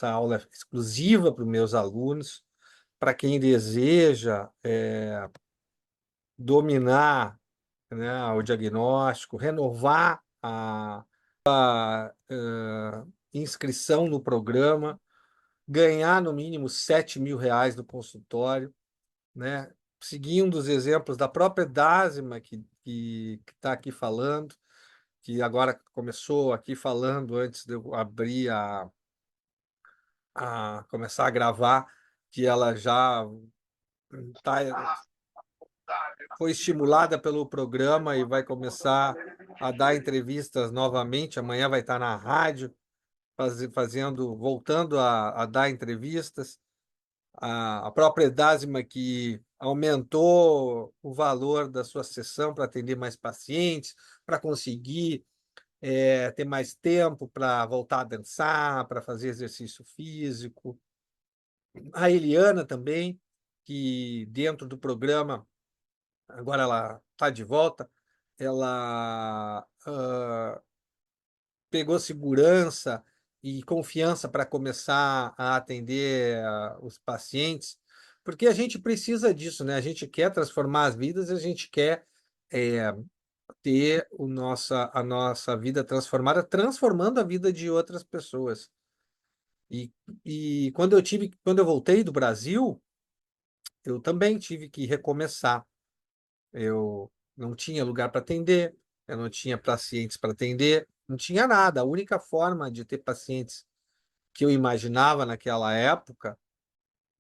essa aula exclusiva para os meus alunos, para quem deseja dominar, né, o diagnóstico, renovar inscrição no programa, ganhar no mínimo R$ 7.000 no consultório, né? Seguindo os exemplos da própria Dásima, que está aqui falando, que agora começou aqui falando antes de eu abrir começar a gravar, que ela já tá, foi estimulada pelo programa e vai começar a dar entrevistas novamente. Amanhã vai estar na rádio, voltando a dar entrevistas. A própria Dásima, que aumentou o valor da sua sessão para atender mais pacientes, para conseguir ter mais tempo para voltar a dançar, para fazer exercício físico. A Eliana também, que dentro do programa, agora ela está de volta, ela pegou segurança e confiança para começar a atender os pacientes, porque a gente precisa disso, né? A gente quer transformar as vidas, a gente quer é, ter a nossa vida transformada, transformando a vida de outras pessoas. E, e quando eu voltei do Brasil, eu também tive que recomeçar. Eu não tinha lugar para atender, eu não tinha pacientes para atender, não tinha nada. A única forma de ter pacientes que eu imaginava naquela época,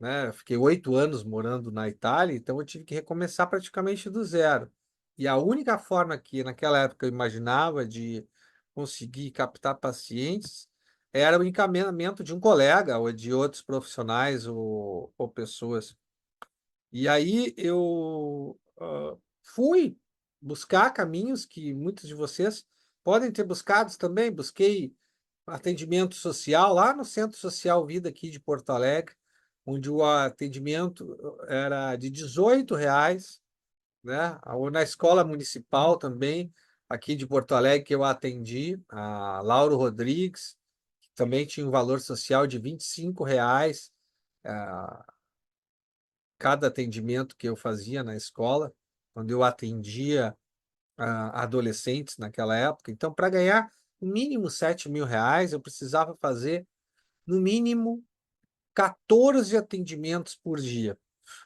né? Eu fiquei 8 anos morando na Itália, então eu tive que recomeçar praticamente do zero. E a única forma que naquela época eu imaginava de conseguir captar pacientes era o encaminhamento de um colega ou de outros profissionais ou pessoas. E aí eu fui buscar caminhos que muitos de vocês podem ter buscado também. Busquei atendimento social lá no Centro Social Vida aqui de Porto Alegre, onde o atendimento era de R$ 18, né? Ou na escola municipal também, aqui de Porto Alegre, que eu atendi, a Lauro Rodrigues, que também tinha um valor social de R$ 25, cada atendimento que eu fazia na escola, quando eu atendia adolescentes naquela época. Então, para ganhar no mínimo R$ 7.000, eu precisava fazer no mínimo 14 atendimentos por dia,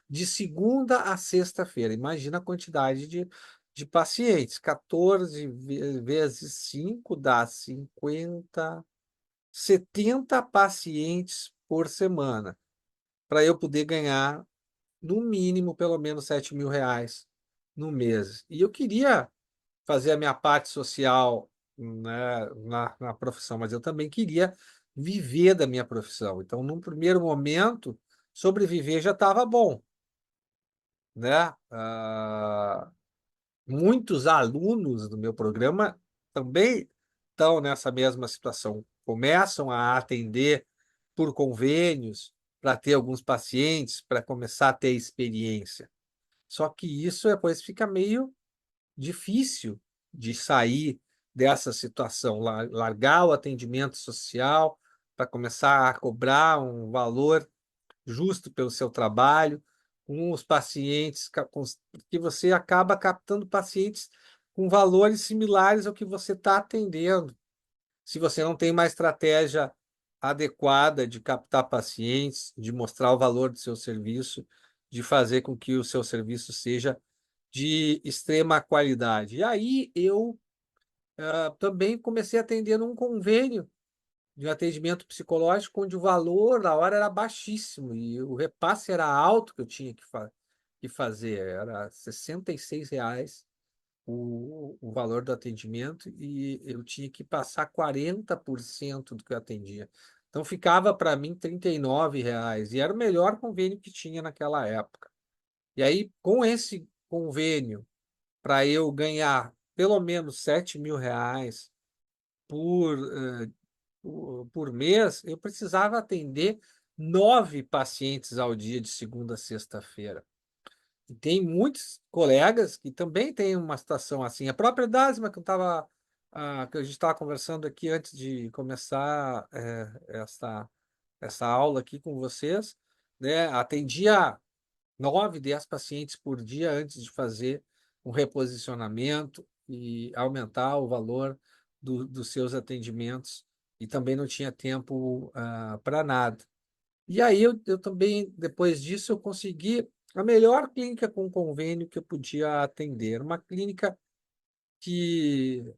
de segunda a sexta-feira. Imagina a quantidade de pacientes. 14 vezes 5 dá 50, 70 pacientes por semana, para eu poder ganhar no mínimo pelo menos R$ 7.000 no mês. E eu queria fazer a minha parte social, né, na profissão, mas eu também queria viver da minha profissão. Então, num primeiro momento, sobreviver já estava bom, né? Muitos alunos do meu programa também estão nessa mesma situação. Começam a atender por convênios para ter alguns pacientes, para começar a ter experiência. Só que isso depois fica meio difícil de sair dessa situação, largar o atendimento social para começar a cobrar um valor justo pelo seu trabalho, com os pacientes, que você acaba captando pacientes com valores similares ao que você está atendendo. Se você não tem uma estratégia adequada de captar pacientes, de mostrar o valor do seu serviço, de fazer com que o seu serviço seja de extrema qualidade. E aí eu também comecei a atender num convênio de atendimento psicológico, onde o valor da hora era baixíssimo e o repasse era alto que eu tinha que fazer, era R$ 66 o valor do atendimento e eu tinha que passar 40% do que eu atendia. Então ficava para mim R$ 39 e era o melhor convênio que tinha naquela época. E aí, com esse convênio, para eu ganhar pelo menos R$ 7.000 por, por mês, eu precisava atender 9 pacientes ao dia, de segunda a sexta-feira. E tem muitos colegas que também têm uma situação assim. A própria Dasma, que a gente estava conversando aqui antes de começar essa aula aqui com vocês, né? Atendia 9, 10 pacientes por dia antes de fazer um reposicionamento e aumentar o valor dos seus atendimentos, e também não tinha tempo para nada. E aí eu também, depois disso, eu consegui a melhor clínica com convênio que eu podia atender. Uma clínica que,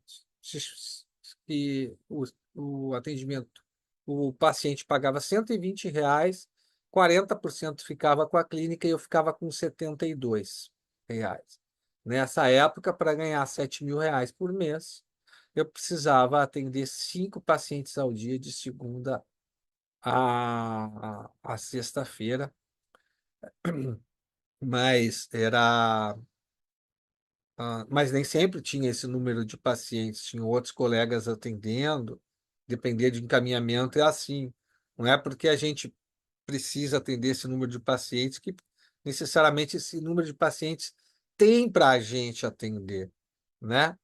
que o atendimento, o paciente pagava R$ 120, 40% ficava com a clínica e eu ficava com R$ 72. Nessa época, para ganhar R$ 7.000 por mês, eu precisava atender 5 pacientes ao dia, de segunda a sexta-feira, mas era mas nem sempre tinha esse número de pacientes, tinha outros colegas atendendo, dependia de encaminhamento, é assim. Não é porque a gente precisa atender esse número de pacientes que necessariamente esse número de pacientes tem para a gente atender, né?